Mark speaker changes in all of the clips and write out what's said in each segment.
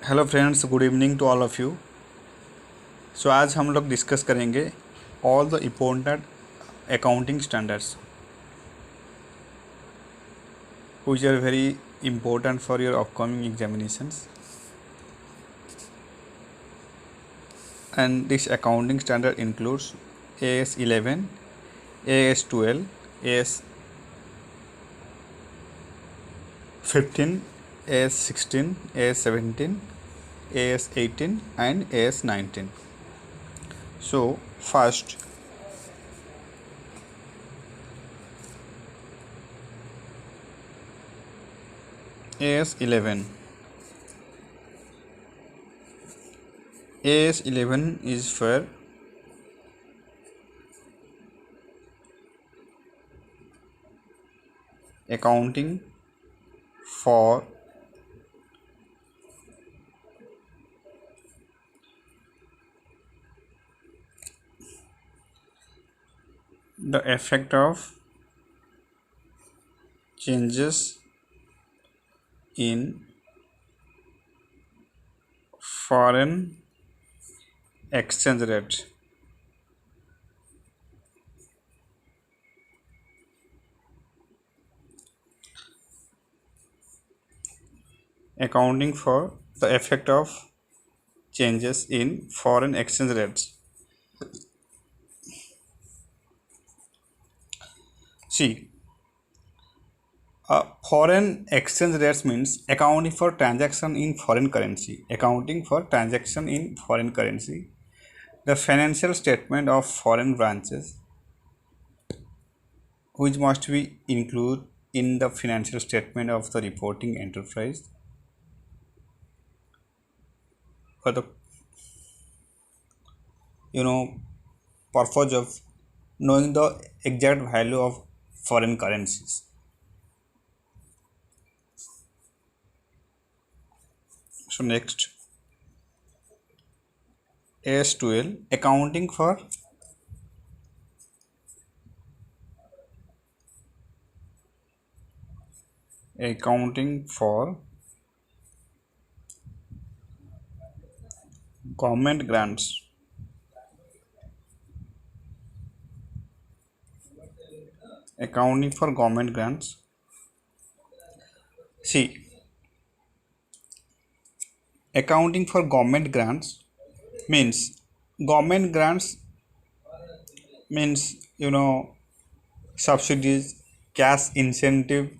Speaker 1: Hello friends, good evening to all of you. आज हम लोग डिस्कस करेंगे all the important accounting standards which are very important for your upcoming examinations. And this accounting standard includes AS 11, AS 12, AS 15, AS 16, AS 17, AS 18 and AS 19. So first, AS 11. AS 11 is for accounting for the effect of changes in foreign exchange rate. Accounting for the effect of changes in foreign exchange rates. See, foreign exchange rates means accounting for transaction in foreign currency. Accounting for transaction in foreign currency. The financial statement of foreign branches, which must be included in the financial statement of the reporting enterprise for the purpose of knowing the exact value of foreign currencies. So next, AS12, accounting for government grants. Accounting for government grants. See, accounting for government grants means subsidies, cash incentive,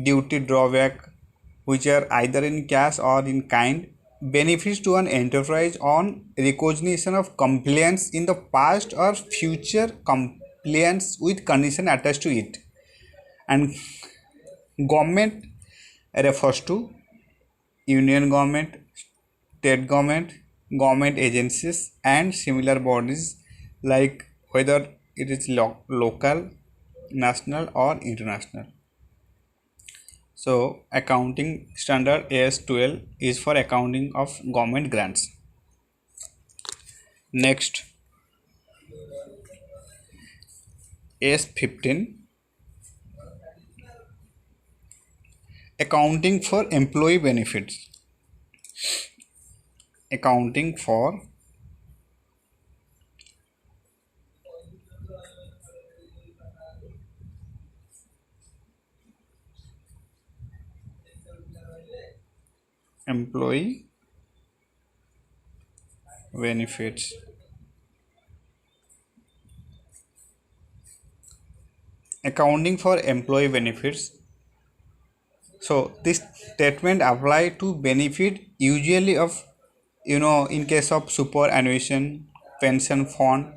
Speaker 1: duty drawback, which are either in cash or in kind, benefits to an enterprise on recognition of compliance in the past or future compliance with condition attached to it. And government refers to union government, state government, government agencies and similar bodies, like whether it is local, national or international. So accounting standard AS12 is for accounting of government grants. Next, AS15, accounting for employee benefits. Accounting for employee benefits. Accounting for employee benefits. So this statement apply to benefit usually of in case of superannuation, pension fund,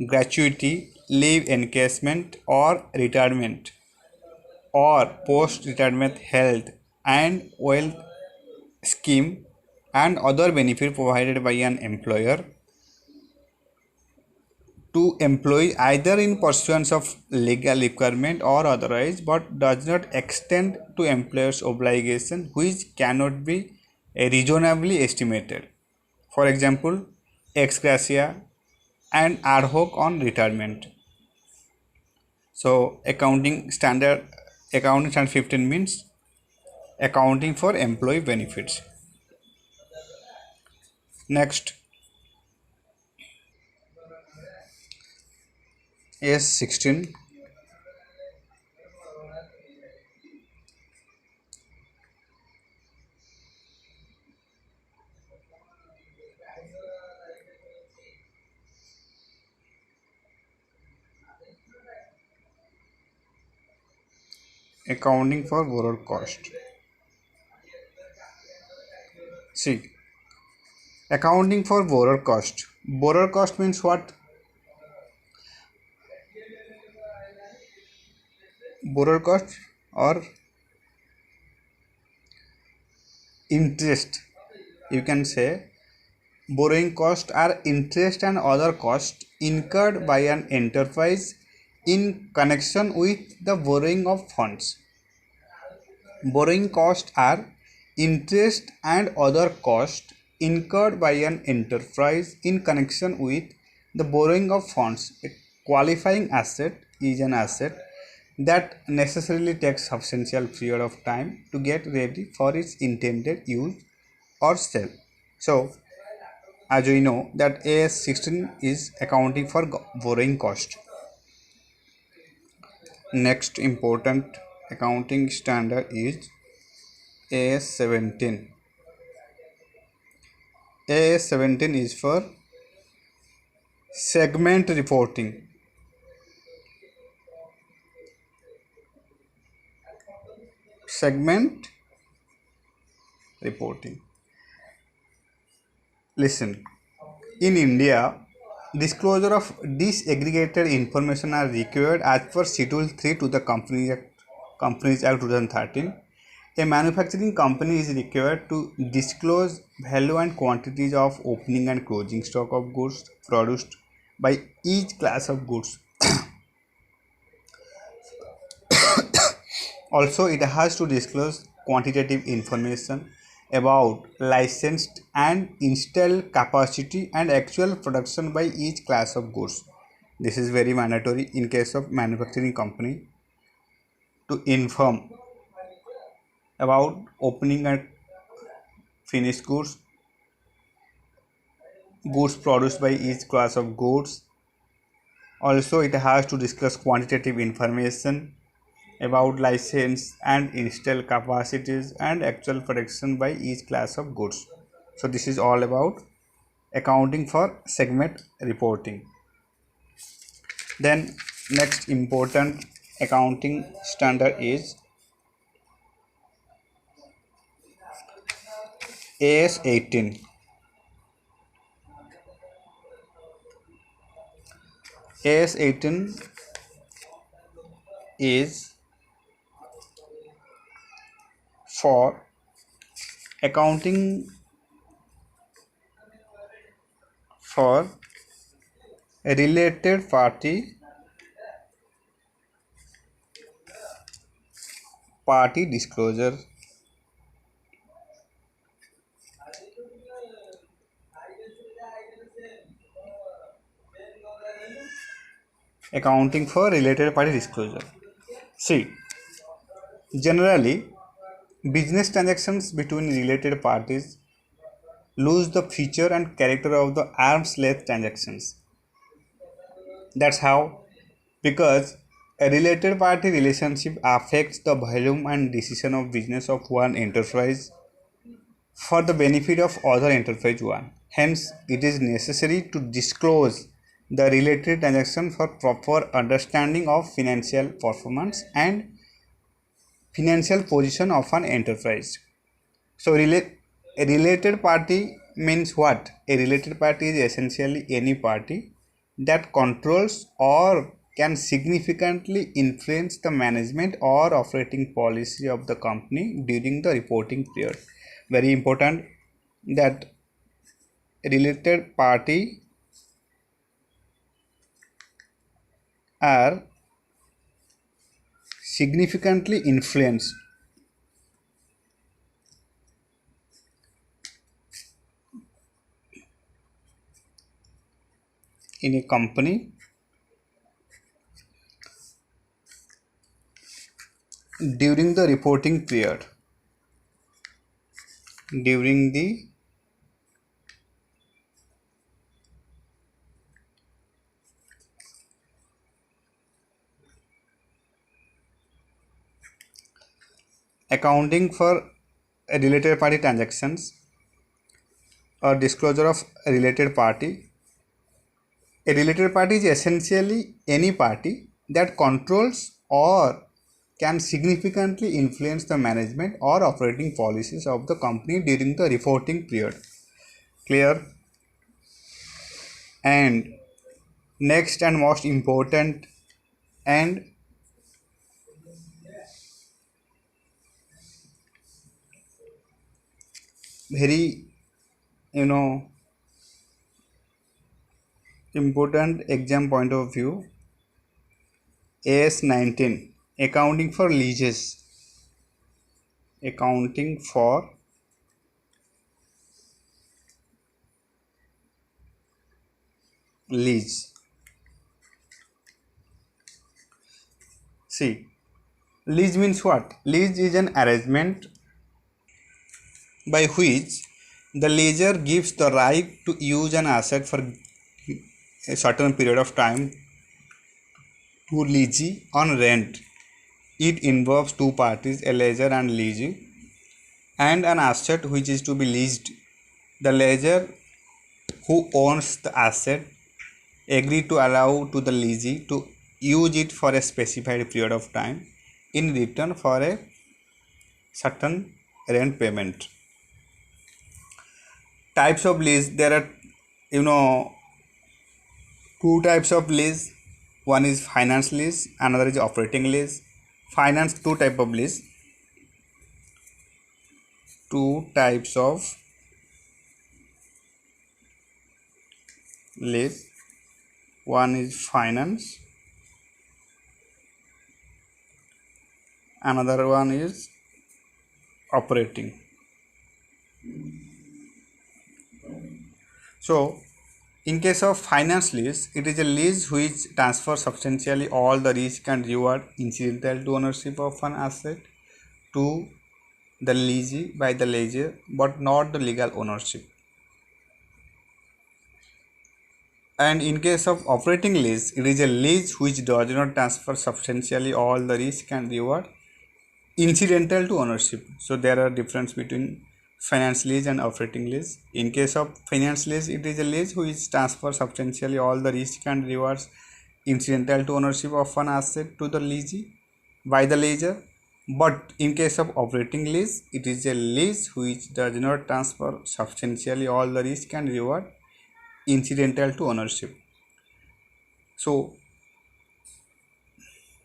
Speaker 1: gratuity, leave encashment or retirement, or post retirement health and wealth scheme, and other benefit provided by an employer to employee either in pursuance of legal requirement or otherwise, but does not extend to employer's obligation which cannot be reasonably estimated. For example, ex gratia and ad hoc on retirement. So accounting standard 15 means accounting for employee benefits. Next, S16. Accounting for borrowed cost. See, accounting for borrowed cost. Borrowed cost means what? Borrowed cost or interest. You can say borrowing costs are interest and other costs incurred by an enterprise in connection with the borrowing of funds. Borrowing costs are interest and other costs incurred by an enterprise in connection with the borrowing of funds. A qualifying asset is an asset that necessarily takes substantial period of time to get ready for its intended use or sale. So, as we know that AS16 is accounting for borrowing cost. Next important accounting standard is AS17. AS17 is for segment reporting. Segment reporting. Listen, in India, disclosure of disaggregated information are required as per Schedule 3 to the Companies Act 2013. A manufacturing company is required to disclose value and quantities of opening and closing stock of goods produced by each class of goods. Also, it has to disclose quantitative information about licensed and installed capacity and actual production by each class of goods. This is very mandatory in case of manufacturing company to inform about opening and finished goods, goods produced by each class of goods. Also, it has to discuss quantitative information about license and install capacities and actual production by each class of goods. So this is all about accounting for segment reporting. Then next important accounting standard is AS18. AS18 is for accounting for a related party disclosure. Accounting for related party disclosure. See, generally, business transactions between related parties lose the feature and character of the arm's length transactions. That's how, because a related party relationship affects the volume and decision of business of one enterprise for the benefit of other enterprise one. Hence, it is necessary to disclose the related transaction for proper understanding of financial performance and financial position of an enterprise. So, a related party means what? A related party is essentially any party that controls or can significantly influence the management or operating policy of the company during the reporting period. Very important that related party are significantly influenced in a company during the reporting period. During the accounting for related party transactions or disclosure of a related party. A related party is essentially any party that controls or can significantly influence the management or operating policies of the company during the reporting period. Clear? And next and most important and very important exam point of view, AS19, accounting for leases. Accounting for lease. See, lease means what? Lease is an arrangement by which the lessor gives the right to use an asset for a certain period of time to leasee on rent. It involves two parties, a lessor and leasee, and an asset which is to be leased. The lessor who owns the asset agree to allow to the leasee to use it for a specified period of time in return for a certain rent payment. Types of lease, there are two types of lease. One is finance lease, another is operating lease. Finance, two types of lease. One is finance, another one is operating. So in case of finance lease, it is a lease which transfers substantially all the risk and reward incidental to ownership of an asset to the leasee by the lessor, but not the legal ownership. And in case of operating lease, it is a lease which does not transfer substantially all the risk and reward incidental to ownership. So there are difference between finance lease and operating lease. In case of finance lease, it is a lease which transfers substantially all the risk and rewards incidental to ownership of an asset to the leasee by the lessor. But in case of operating lease, it is a lease which does not transfer substantially all the risk and reward incidental to ownership. So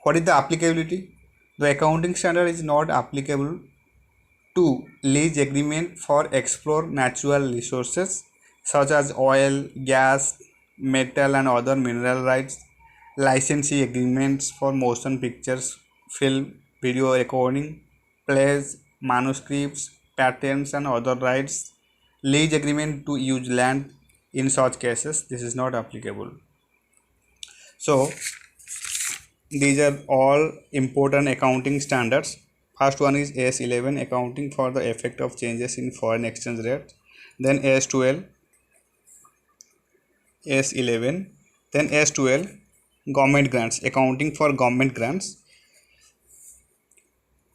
Speaker 1: what is the applicability? The accounting standard is not applicable to lease agreement for explore natural resources such as oil, gas, metal and other mineral rights, licensing agreements for motion pictures, film, video recording, plays, manuscripts, patents and other rights, lease agreement to use land. In such cases, this is not applicable. So these are all important accounting standards. First one is AS11, accounting for the effect of changes in foreign exchange rate. Then AS12, AS11, then AS12, government grants, accounting for government grants.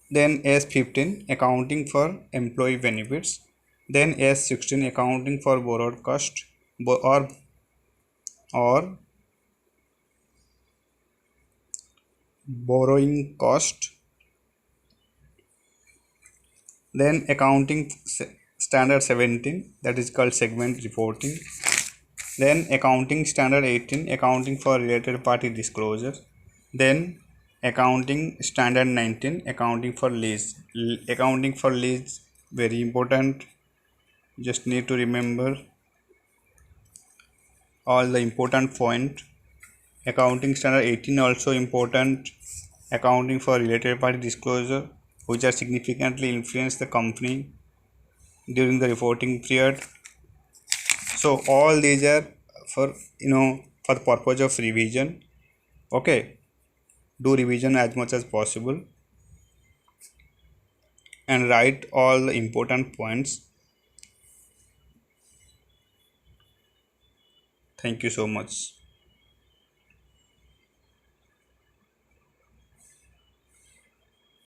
Speaker 1: Then AS15, accounting for employee benefits. Then AS16, accounting for borrowed cost or borrowing cost. Then accounting standard 17, that is called segment reporting. Then accounting standard 18, accounting for related party disclosure. Then accounting standard 19, accounting for lease. Accounting for lease, very important. Just need to remember all the important point. Accounting standard 18 also important. Accounting for related party disclosure, which are significantly influence the company during the reporting period. So all these are for for the purpose of revision. Okay, do revision as much as possible and write all the important points. Thank you so much.